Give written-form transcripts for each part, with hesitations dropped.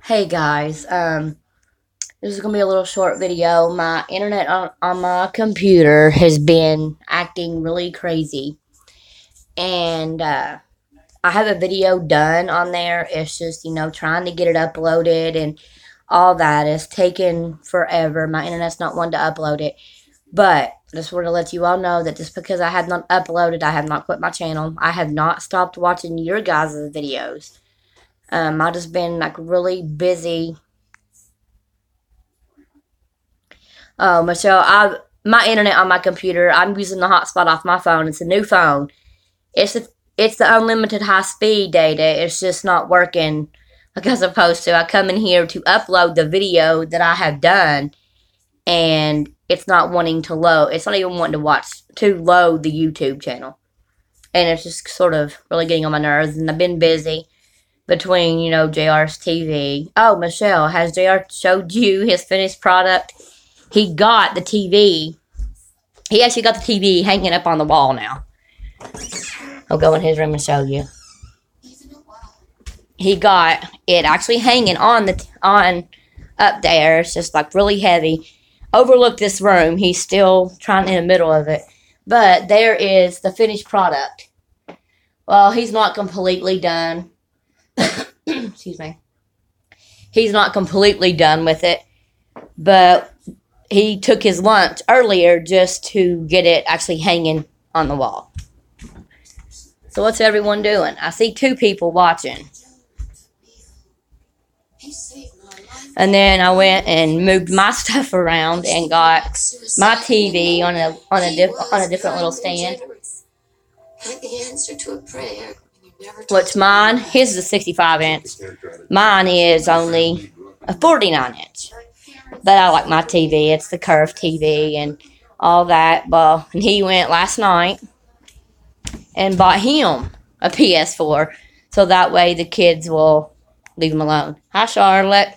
Hey guys, this is gonna be a little short video. My internet on my computer has been acting really crazy, and I have a video done on there. It's just trying to get it uploaded and all that is taking forever. My internet's not wanting to upload it, but I just want to let you all know that just because I have not uploaded, I have not quit my channel. I have not stopped watching your guys' videos. I've just been like really busy. Oh, Michelle, my internet on my computer. I'm using the hotspot off my phone. It's a new phone. It's the unlimited high speed data. It's just not working like I'm supposed to. I come in here to upload the video that I have done, and it's not wanting to load. It's not even wanting to load the YouTube channel, and it's just sort of really getting on my nerves. And I've been busy between JR's TV. Oh, Michelle, has JR showed you his finished product? He got the TV. He actually got the TV hanging up on the wall now. I'll go in his room and show you. He got it actually hanging on up there. It's just like really heavy. Overlook this room. He's still trying in the middle of it. But there is the finished product. Well, he's not completely done. Excuse me. He's not completely done with it. But he took his lunch earlier just to get it actually hanging on the wall. So what's everyone doing? I see two people watching. And then I went and moved my stuff around and got my TV on a different little stand. What's mine? His is a 65 inch. Mine is only a 49 inch. But I like my TV. It's the curved TV and all that. Well, and he went last night and bought him a PS4. So that way the kids will leave him alone. Hi, Charlotte.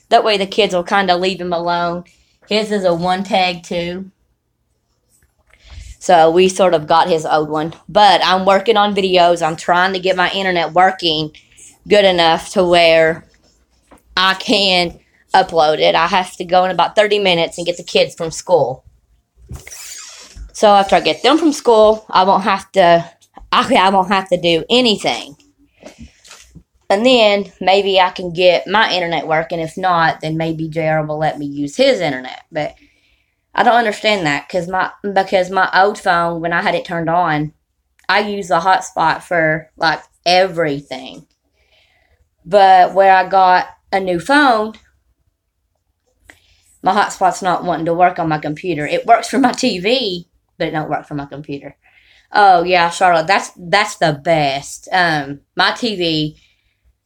That way the kids will kind of leave him alone. His is a one tag too. So we sort of got his old one. But I'm working on videos. I'm trying to get my internet working good enough to where I can upload it. I have to go in about 30 minutes and get the kids from school. So after I get them from school, I won't have to do anything. And then maybe I can get my internet working. If not, then maybe JR will let me use his internet. But I don't understand that because my old phone, when I had it turned on, I use the hotspot for like everything. But where I got a new phone, my hotspot's not wanting to work on my computer. It works for my TV, but it don't work for my computer. Oh yeah, Charlotte, that's the best. My TV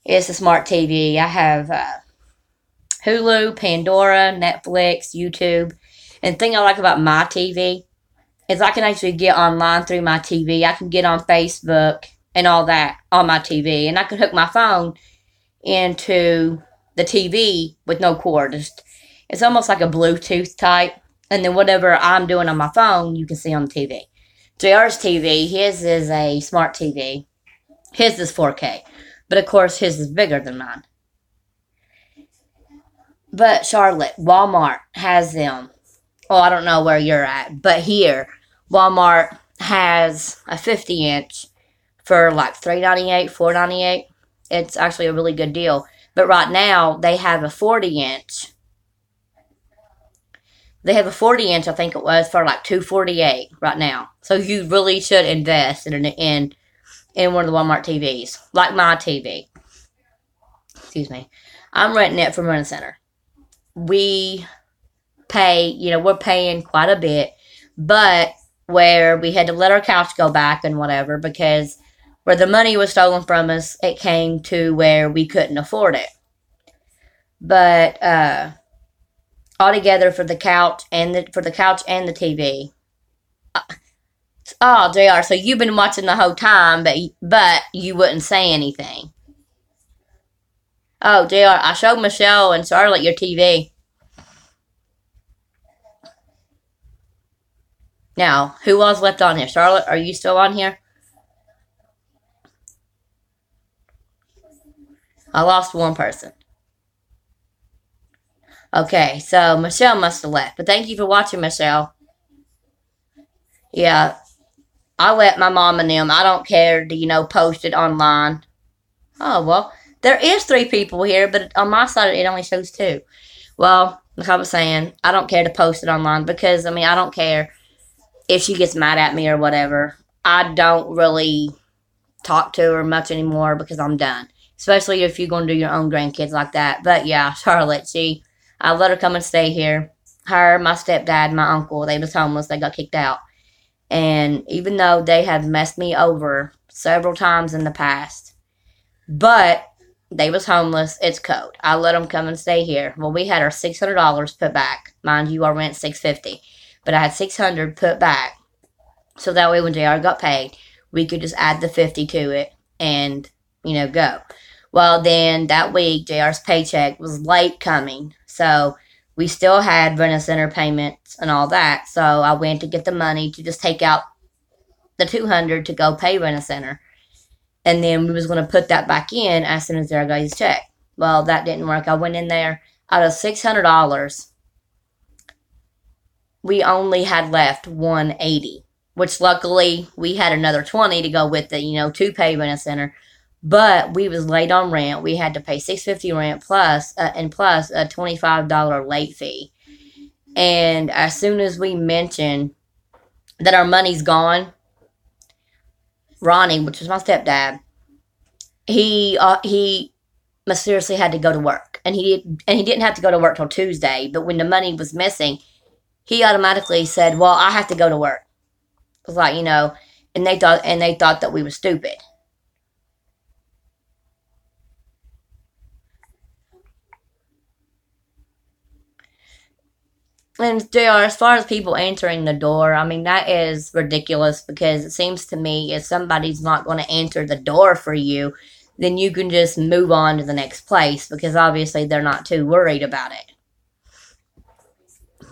is a smart TV. I have Hulu, Pandora, Netflix, YouTube. And the thing I like about my TV is I can actually get online through my TV. I can get on Facebook and all that on my TV, and I can hook my phone into the TV with no cord. It's almost like a Bluetooth type. And then whatever I'm doing on my phone, you can see on the TV. JR's TV, his is a smart TV. His is 4K. But of course, his is bigger than mine. But Charlotte, Walmart has them. Well, I don't know where you're at. But here, Walmart has a 50 inch for like $3.98, $4.98. It's actually a really good deal. But right now, they have a 40 inch. They have a 40 inch, I think it was, for like $248 right now. So you really should invest in one of the Walmart TVs, like my TV. Excuse me. I'm renting it from Rent-A-Center. We pay, we're paying quite a bit, but where we had to let our couch go back and whatever because where the money was stolen from us, it came to where we couldn't afford it. But altogether for the couch and the TV. Oh, JR, so you've been watching the whole time, but you wouldn't say anything. Oh, JR, I showed Michelle and Charlotte your TV. Now, who was left on here? Charlotte, are you still on here? I lost one person. Okay, so Michelle must have left. But thank you for watching, Michelle. Yeah, I let my mom and them. I don't care to, post it online. Oh, well, there is 3 people here, but on my side it only shows 2. Well, like I was saying, I don't care to post it online because, I don't care if she gets mad at me or whatever. I don't really talk to her much anymore because I'm done. Especially if you're going to do your own grandkids like that. But yeah, Charlotte, I let her come and stay here. Her, my stepdad, my uncle, they was homeless. They got kicked out. And even though they have messed me over several times in the past, but they was homeless, it's cold. I let them come and stay here. Well, we had our $600 put back. Mind you, our rent $650, but I had $600 put back, so that way when JR got paid, we could just add the $50 to it and go. Well, then that week JR's paycheck was late coming, so we still had Rent-A-Center payments and all that. So I went to get the money to just take out the $200 to go pay Rent-A-Center. And then we was going to put that back in as soon as there got his check. Well, that didn't work. I went in there. Out of $600, we only had left $180, which luckily we had another $20 to go with it, to pay Rent-A-Center. But we was late on rent. We had to pay $650 rent plus a $25 late fee. And as soon as we mentioned that our money's gone, Ronnie, which was my stepdad, he mysteriously had to go to work, and he didn't have to go to work till Tuesday. But when the money was missing, he automatically said, "Well, I have to go to work." It was like, and they thought that we were stupid. And JR, as far as people answering the door, that is ridiculous because it seems to me if somebody's not going to answer the door for you, then you can just move on to the next place because obviously they're not too worried about it.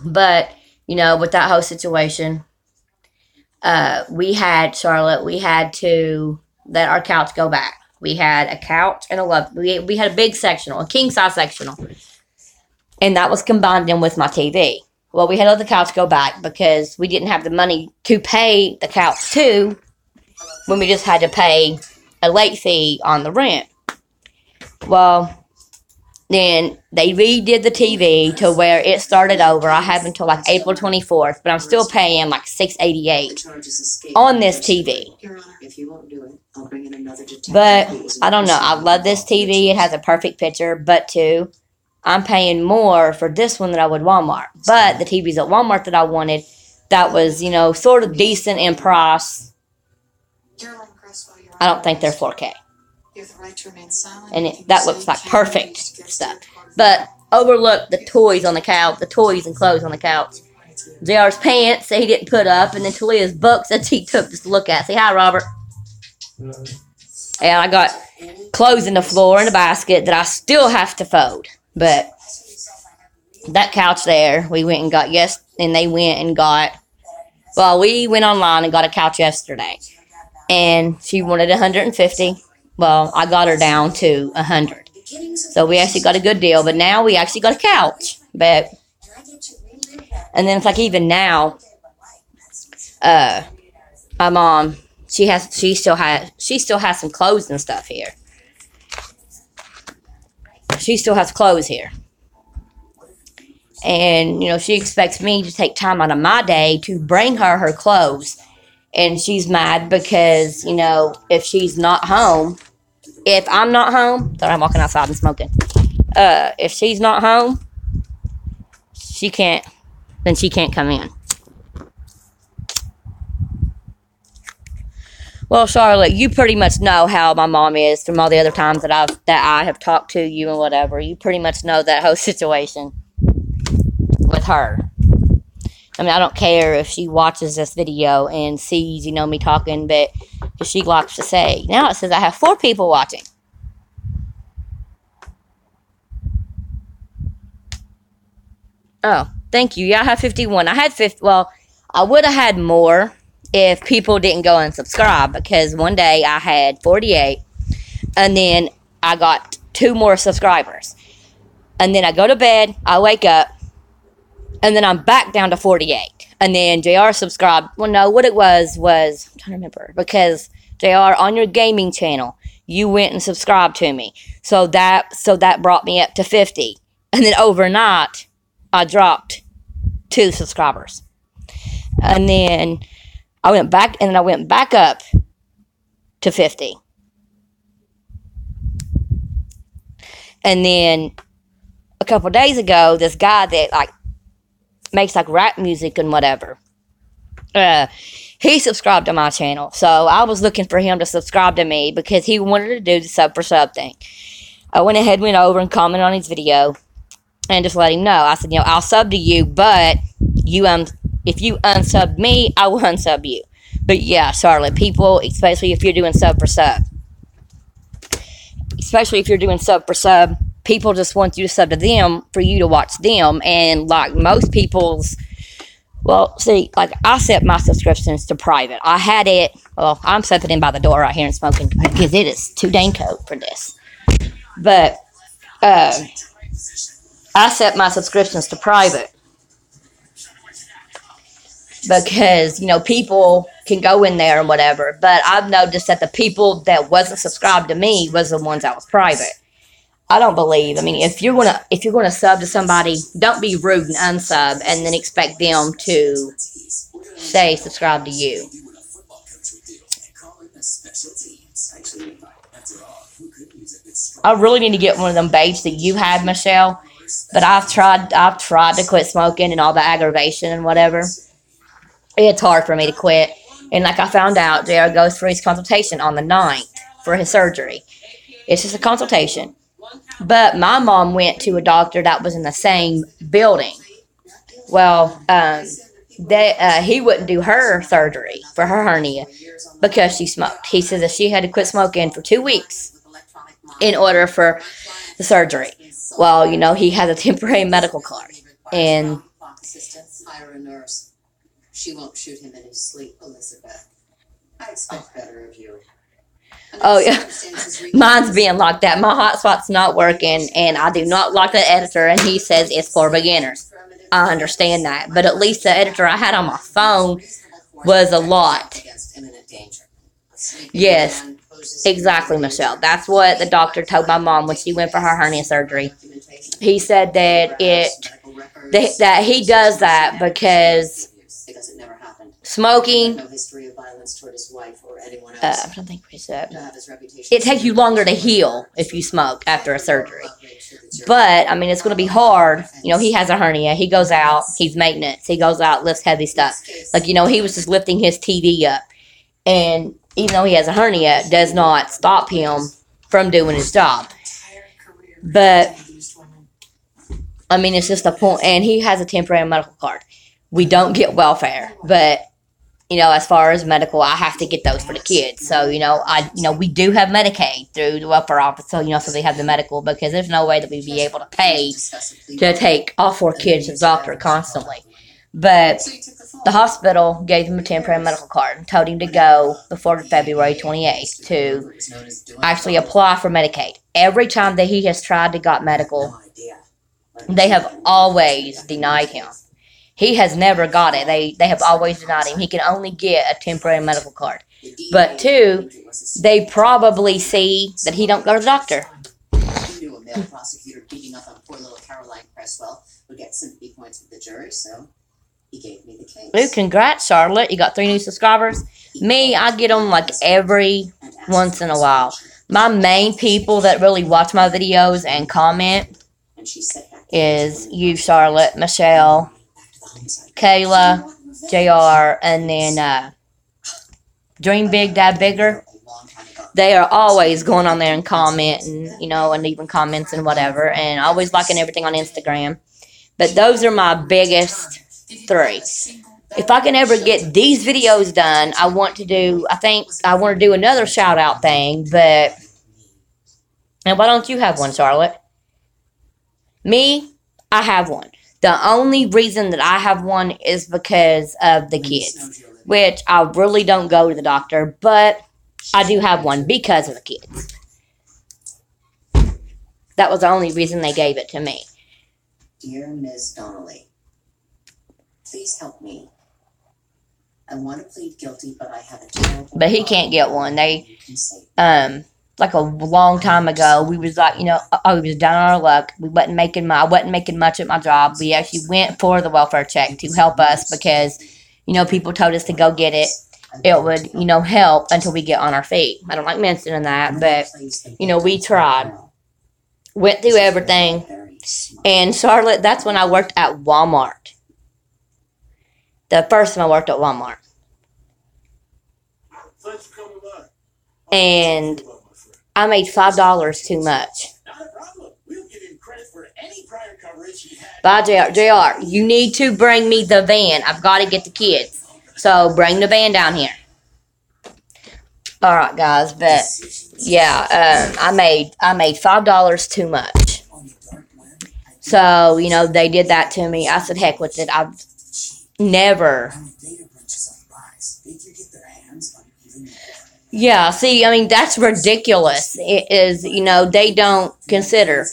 But, with that whole situation, we had to let our couch go back. We had a couch and we had a big sectional, a king-size sectional, and that was combined in with my TV. Well, we had to let the couch go back because we didn't have the money to pay the couch too when we just had to pay a late fee on the rent. Well, then they redid the TV to where it started over. I have until like April 24th, but I'm still paying like $688 on this TV. But I don't know. I love this TV. It has a perfect picture, but too, I'm paying more for this one than I would Walmart. But the TVs at Walmart that I wanted, that was, sort of decent in price. I don't think they're 4K. And that looks like perfect stuff. But overlook the toys on the couch, the toys and clothes on the couch. JR's pants that he didn't put up, and then Talia's books that he took just to look at. Say hi, Robert. And I got clothes in the floor in a basket that I still have to fold. But that couch there, we went and got, and they went and got, well, we went online and got a couch yesterday. And she wanted $150. Well, I got her down to $100. So we actually got a good deal, but now we actually got a couch. And then it's like even now, my mom, she still has some clothes and stuff here. She still has clothes here. And, she expects me to take time out of my day to bring her clothes. And she's mad because, if she's not home, if I'm not home, sorry, I'm walking outside and smoking. If she's not home, she can't come in. Well, Charlotte, you pretty much know how my mom is from all the other times that I have talked to you and whatever. You pretty much know that whole situation with her. I don't care if she watches this video and sees, me talking, but if she likes to say, now it says I have 4 people watching. Oh, thank you. Yeah, I have 51. I had 50. Well, I would have had more if people didn't go and subscribe, because one day I had 48 and then I got 2 more subscribers. And then I go to bed, I wake up, and then I'm back down to 48. And then JR subscribed. Well, no, what it was, I'm trying to remember. Because JR, on your gaming channel, you went and subscribed to me. So that brought me up to 50. And then overnight, I dropped 2 subscribers. And then I went back up to 50. And then a couple days ago, this guy that like makes like rap music and whatever, he subscribed to my channel. So I was looking for him to subscribe to me because he wanted to do the sub for sub thing. I went over and commented on his video and just let him know. I said, I'll sub to you, but if you unsub me, I will unsub you. But yeah, Charlotte, people, especially if you're doing sub for sub, people just want you to sub to them for you to watch them. And like most people's, well, see, like I set my subscriptions to private. I had it, well, I'm stepping in by the door right here and smoking because it is too dang cold for this. But I set my subscriptions to private because, people can go in there and whatever. But I've noticed that the people that wasn't subscribed to me was the ones that was private. I don't believe. I mean, if you're gonna sub to somebody, don't be rude and unsub and then expect them to say subscribe to you. I really need to get one of them vapes that you had, Michelle. But I've tried to quit smoking and all the aggravation and whatever. It's hard for me to quit. And like I found out, JR goes for his consultation on the 9th for his surgery. It's just a consultation. But my mom went to a doctor that was in the same building. Well, he wouldn't do her surgery for her hernia because she smoked. He said that she had to quit smoking for 2 weeks in order for the surgery. Well, he has a temporary medical card. And hire a nurse. She won't shoot him in his sleep, Elizabeth. I expect better of you. Oh, yeah. Mine's being locked out. My hotspot's not working, and I do not like the editor, and he says it's for beginners. I understand that. But at least the editor I had on my phone was a lot. Yes, exactly, Michelle. That's what the doctor told my mom when she went for her hernia surgery. He said that that he does that because smoking, I don't think we said, it takes you longer to heal if you smoke after a surgery. But, I mean, it's going to be hard. He has a hernia. He goes out. He's maintenance. He goes out, lifts heavy stuff. Like, he was just lifting his TV up. And even though he has a hernia, it does not stop him from doing his job. But, I mean, it's just a point. And he has a temporary medical card. We don't get welfare. But, as far as medical, I have to get those for the kids. So, we do have Medicaid through the welfare office. So, so they have the medical because there's no way that we'd be able to pay to take all 4 kids to the doctor constantly. But the hospital gave him a temporary medical card and told him to go before February 28th to actually apply for Medicaid. Every time that he has tried to get medical, they have always denied him. He has never got it. They have always denied him. He can only get a temporary medical card. But 2, they probably see that he don't go to the doctor. Knew a male prosecutor beating up on poor little Caroline Cresswell would get sympathy points with the jury, so he gave me the case. Ooh, congrats, Charlotte. You got 3 new subscribers. Me, I get them like every once in a while. My main people that really watch my videos and comment is you, Charlotte, Michelle, Kayla, JR, and then Dream Big, Dad Bigger. They are always going on there and commenting, and leaving comments and whatever, and always liking everything on Instagram. But those are my biggest 3. If I can ever get these videos done, I want to do another shout out thing, but and why don't you have one, Charlotte? Me, I have one. The only reason that I have one is because of the kids, which I really don't go to the doctor, but I do have one because of the kids. That was the only reason they gave it to me. Dear Ms. Donnelly, please help me. I want to plead guilty, but I have a terrible... But he can't get one. They, You can say, like a long time ago, we was like, we was down on our luck. I wasn't making much at my job. We actually went for the welfare check to help us because, people told us to go get it. It would, help until we get on our feet. I don't like mentioning that, but, we tried. Went through everything. And Charlotte, that's when I worked at Walmart. The first time I worked at Walmart. And I made $5 too much. Bye, JR. You need to bring me the van. I've got to get the kids. So bring the van down here. All right, guys. But yeah, I made $5 too much. So they did that to me. I said, heck with it. I've never. Yeah, see, that's ridiculous. It is, they don't consider,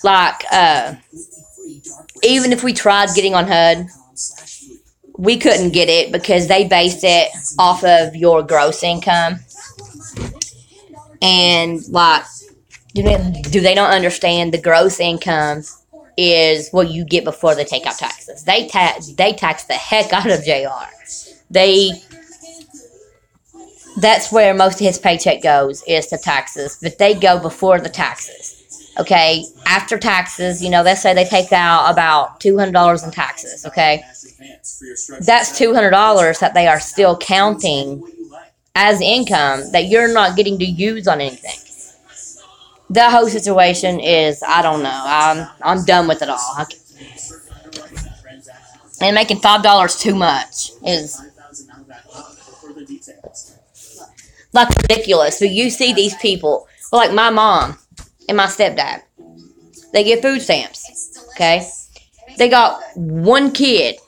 like, even if we tried getting on HUD, we couldn't get it because they based it off of your gross income. And, like, do they not understand the gross income is what you get before they take out taxes? They tax the heck out of JR. That's where most of his paycheck goes, is to taxes. But they go before the taxes. Okay? After taxes, let's say they take out about $200 in taxes. Okay? That's $200 that they are still counting as income that you're not getting to use on anything. The whole situation is, I don't know. I'm done with it all. And making $5 too much is like ridiculous. But you see these people, like my mom and my stepdad, they get food stamps. Okay, they got one kid,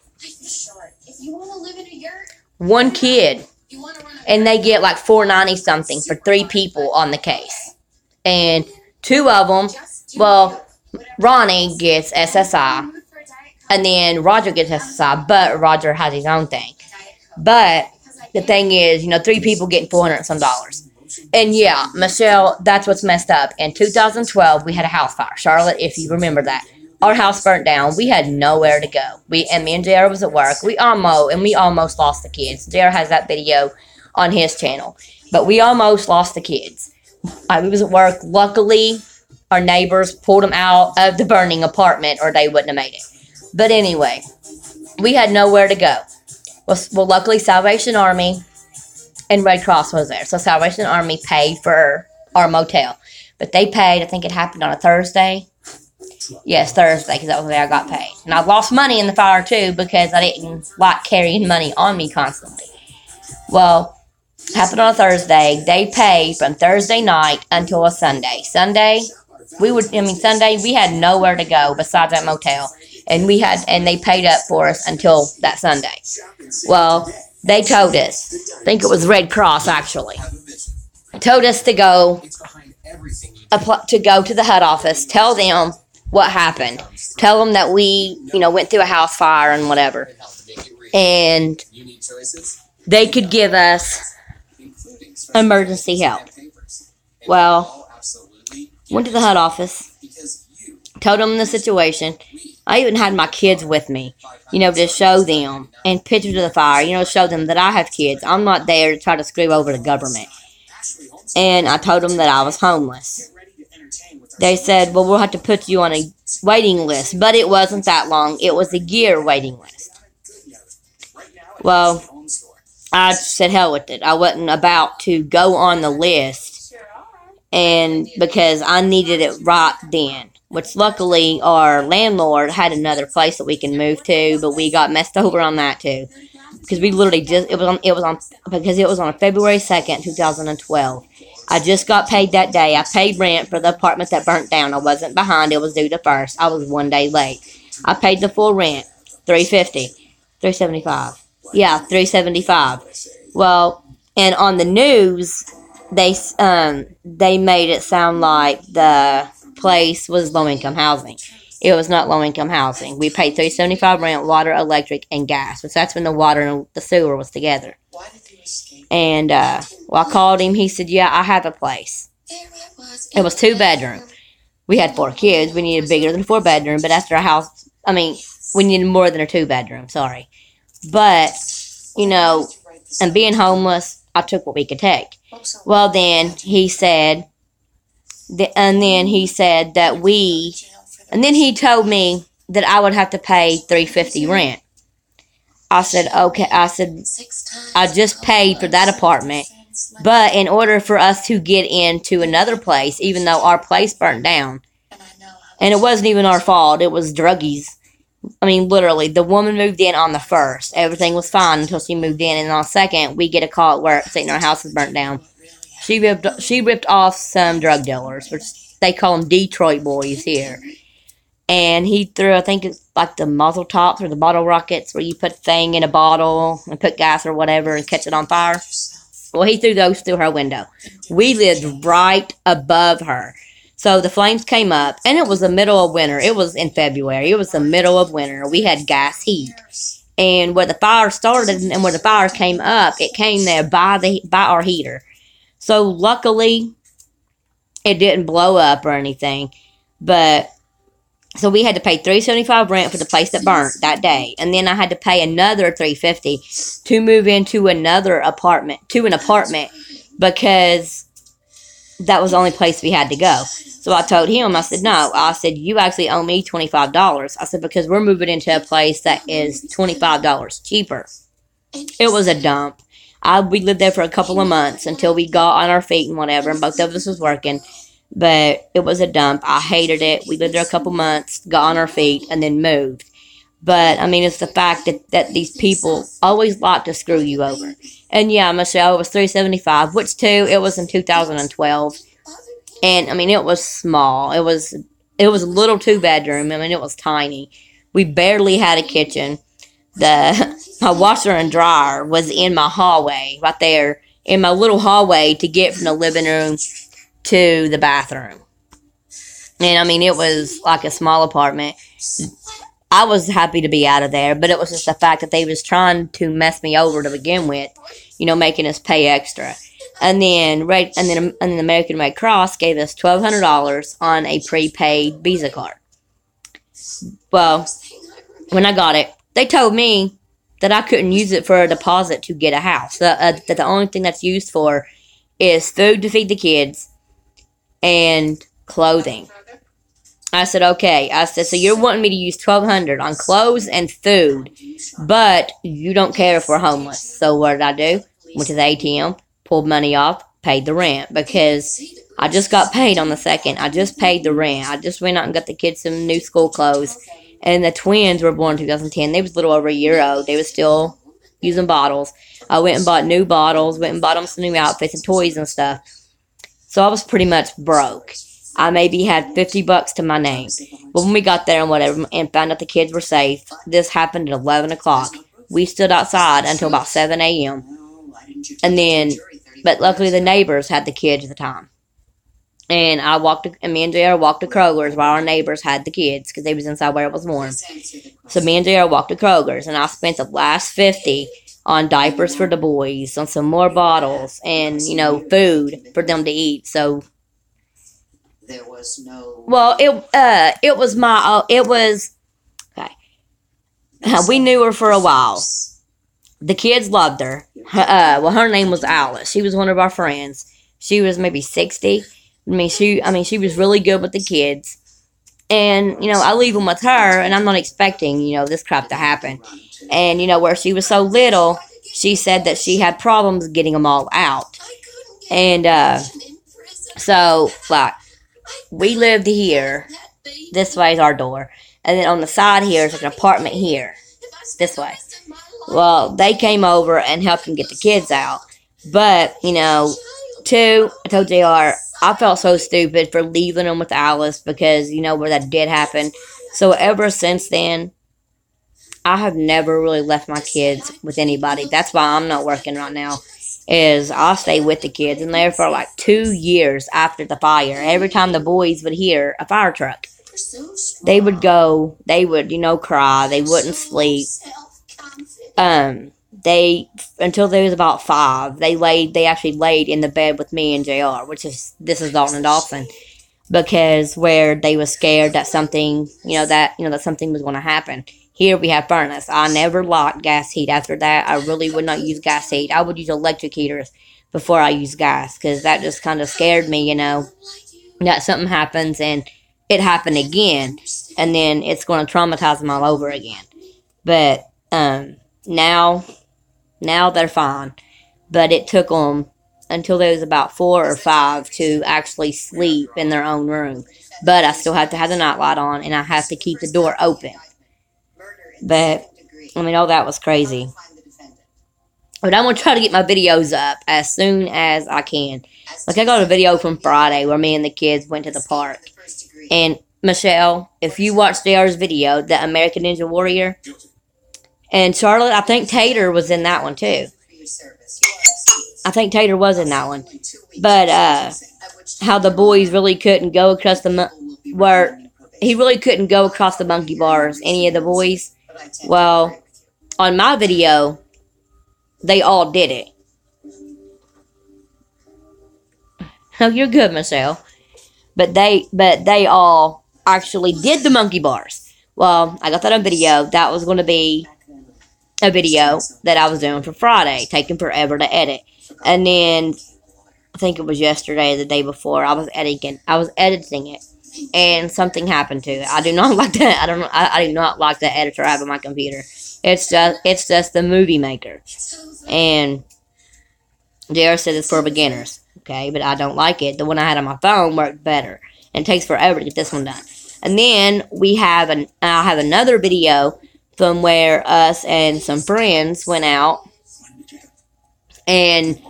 and they get like $4.90 something for 3 people on the case, and 2 of them. Well, Ronnie gets SSI, and then Roger gets SSI, but Roger has his own thing. But the thing is, 3 people getting $400 and some. And yeah, Michelle, that's what's messed up. In 2012, we had a house fire. Charlotte, if you remember that. Our house burnt down. We had nowhere to go. Me and JR was at work. We almost lost the kids. JR has that video on his channel. But we almost lost the kids. We was at work. Luckily, our neighbors pulled them out of the burning apartment or they wouldn't have made it. But anyway, we had nowhere to go. Well, luckily, Salvation Army and Red Cross was there. So Salvation Army paid for our motel. But they paid, I think it happened on a Thursday. Yes, Thursday, because that was the day I got paid. And I lost money in the fire, too, because I didn't like carrying money on me constantly. Well, it happened on a Thursday. They paid from Thursday night until a Sunday. Sunday, we had nowhere to go besides that motel. And they paid up for us until that Sunday. Well, they told us, I think it was Red Cross actually, told us to go to the HUD office, tell them what happened, tell them that we, went through a house fire and whatever, and they could give us emergency help. Well, went to the HUD office, told them the situation. I even had my kids with me, to show them, and pictures of the fire, show them that I have kids. I'm not there to try to screw over the government. And I told them that I was homeless. They said, well, we'll have to put you on a waiting list. But it wasn't that long. It was a year waiting list. Well, I said hell with it. I wasn't about to go on the list, and because I needed it right then. Which luckily our landlord had another place that we can move to, but we got messed over on that too, because we literally it was on February 2nd, 2012. I just got paid that day. I paid rent for the apartment that burnt down. I wasn't behind. It was due the 1st. I was 1 day late. I paid the full rent, $375. Yeah, $375. Well, and on the news, they made it sound like the place was low-income housing. it was not low-income housing. We paid $375 rent, water, electric, and gas. Which that's when the water and the sewer was together. Why did you escape? And well, I called him. He said, "Yeah, I have a place." It was 2-bedroom. We had 4 kids. We needed bigger than a 4-bedroom. But after a house, I mean, we needed more than a 2-bedroom. Sorry, but you know, and being homeless, I took what we could take. Well, then he said, and then he told me that I would have to pay $350 rent. I said, okay. I said, I just paid for that apartment, but in order for us to get into another place, even though our place burnt down, and it wasn't even our fault, it was druggies. I mean, literally, the woman moved in on the 1st. Everything was fine until she moved in, and on the 2nd, we get a call at work saying our house is burnt down. She ripped off some drug dealers, which they call them Detroit boys here. And he threw, I think it's like the muzzle tops or the bottle rockets where you put a thing in a bottle and put gas or whatever and catch it on fire. Well, he threw those through her window. We lived right above her. So the flames came up, and it was the middle of winter. It was in February. It was the middle of winter. We had gas heat. And where the fire started and where the fire came up, it came there by our heater. So luckily, it didn't blow up or anything. But so we had to pay $375 rent for the place that burnt that day, and then I had to pay another $350 to move into an apartment, because that was the only place we had to go. So I told him, I said, no. I said, you actually owe me $25. I said, because we're moving into a place that is $25 cheaper. It was a dump. We lived there for a couple of months until we got on our feet and whatever, and both of us was working. But it was a dump. I hated it. We lived there a couple months, got on our feet, and then moved. But, I mean, it's the fact that these people always like to screw you over. And, yeah, Michelle, it was $375, which, too, it was in 2012. And, I mean, it was small. It was a little 2-bedroom. I mean, it was tiny. We barely had a kitchen. My washer and dryer was in my hallway, right there, in my little hallway to get from the living room to the bathroom. And, I mean, it was like a small apartment. I was happy to be out of there, but it was just the fact that they was trying to mess me over to begin with, making us pay extra. And then the American Red Cross gave us $1,200 on a prepaid Visa card. Well, when I got it, they told me that I couldn't use it for a deposit to get a house. That the only thing that's used for is food to feed the kids and clothing. I said, okay. I said, so you're wanting me to use $1,200 on clothes and food, but you don't care if we're homeless. So what did I do? Went to the ATM, pulled money off, paid the rent, because I just got paid on the 2nd. I just paid the rent. I just went out and got the kids some new school clothes. And the twins were born in 2010. They was a little over a year old. They was still using bottles. I went and bought new bottles, went and bought them some new outfits and toys and stuff. So I was pretty much broke. I maybe had $50 to my name. But when we got there and whatever and found out the kids were safe, this happened at 11 o'clock. We stood outside until about 7 a.m. But luckily the neighbors had the kids at the time. And me and JR walked to Kroger's while our neighbors had the kids because they was inside where it was warm. So me and JR walked to Kroger's, and I spent the last $50 on diapers for the boys, on some more bottles, and, food for them to eat. So there was no... Well, it was okay. We knew her for a while. The kids loved her. Her name was Alice. She was one of our friends. She was maybe 60. She was really good with the kids. And, I leave them with her, and I'm not expecting, this crap to happen. And, where she was so little, she said that she had problems getting them all out. And, we lived here. This way is our door. And then on the side here is like an apartment here. This way. Well, they came over and helped them get the kids out. But, I told JR, I felt so stupid for leaving them with Alice because, where that did happen. So ever since then, I have never really left my kids with anybody. That's why I'm not working right now, is I'll stay with the kids. And there for like 2 years after the fire, every time the boys would hear a fire truck, they would go, they would, cry. They wouldn't sleep. They, until they was about 5, they actually laid in the bed with me and JR, this is Dalton and Dawson, because where they was scared that something, that something was going to happen. Here we have furnace. I never liked gas heat. After that, I really would not use gas heat. I would use electric heaters before I use gas, because that just kind of scared me, that something happens and it happened again, and then it's going to traumatize them all over again. But now they're fine. But it took them until they was about 4 or 5 to actually sleep in their own room. But I still have to have the nightlight on, and I have to keep the door open. But, all that was crazy. But I'm going to try to get my videos up as soon as I can. Like, I got a video from Friday where me and the kids went to the park. And, Michelle, if you watched JR's video, the American Ninja Warrior, and Charlotte, I think Tater was in that one, too. I think Tater was in that one. But, how the boys really couldn't go across he really couldn't go across the monkey bars, any of the boys. Well, on my video, they all did it. Oh, you're good, Michelle. But they all actually did the monkey bars. Well, I got that on video. That was going to be a video that I was doing for Friday, taking forever to edit. And then I think it was yesterday, the day before, I was editing it, and something happened to it. I do not like that. I do not like the editor I have on my computer. It's just the Movie Maker, and JR said it's for beginners. Okay, but I don't like it. The one I had on my phone worked better, and it takes forever to get this one done. And then I have another video from where us and some friends went out, and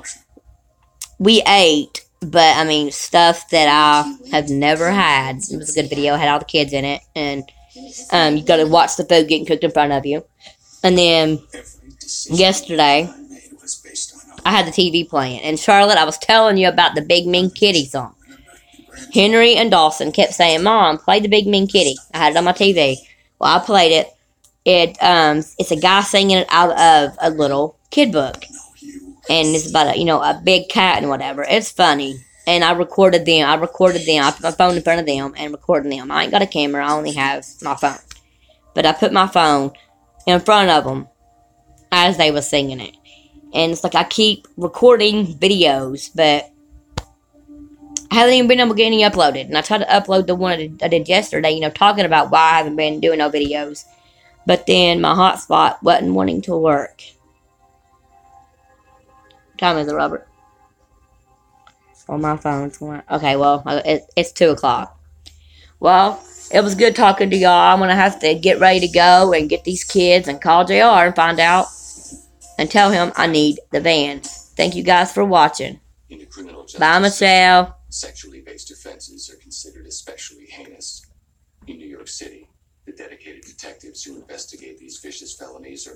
we ate, but stuff that I have never had. It was a good video. It had all the kids in it, and you got to watch the food getting cooked in front of you. And then yesterday, I had the TV playing, and Charlotte, I was telling you about the Big Mean Kitty song. Henry and Dawson kept saying, "Mom, play the Big Mean Kitty." I had it on my TV. Well, I played it. It's a guy singing it out of a little kid book. And it's about a big cat and whatever. It's funny. And I recorded them. I put my phone in front of them and recorded them. I ain't got a camera. I only have my phone. But I put my phone in front of them as they was singing it. And it's like I keep recording videos, but I haven't even been able to get any uploaded. And I tried to upload the one I did yesterday, talking about why I haven't been doing no videos. But then my hotspot wasn't wanting to work. What time is it, Robert? On my phone. Okay, well, it's 2 o'clock. Well, it was good talking to y'all. I'm going to have to get ready to go and get these kids and call JR and find out and tell him I need the van. Thank you guys for watching. Bye, Michelle. Sexually based offenses are considered especially heinous. In New York City, the dedicated detectives who investigate these vicious felonies are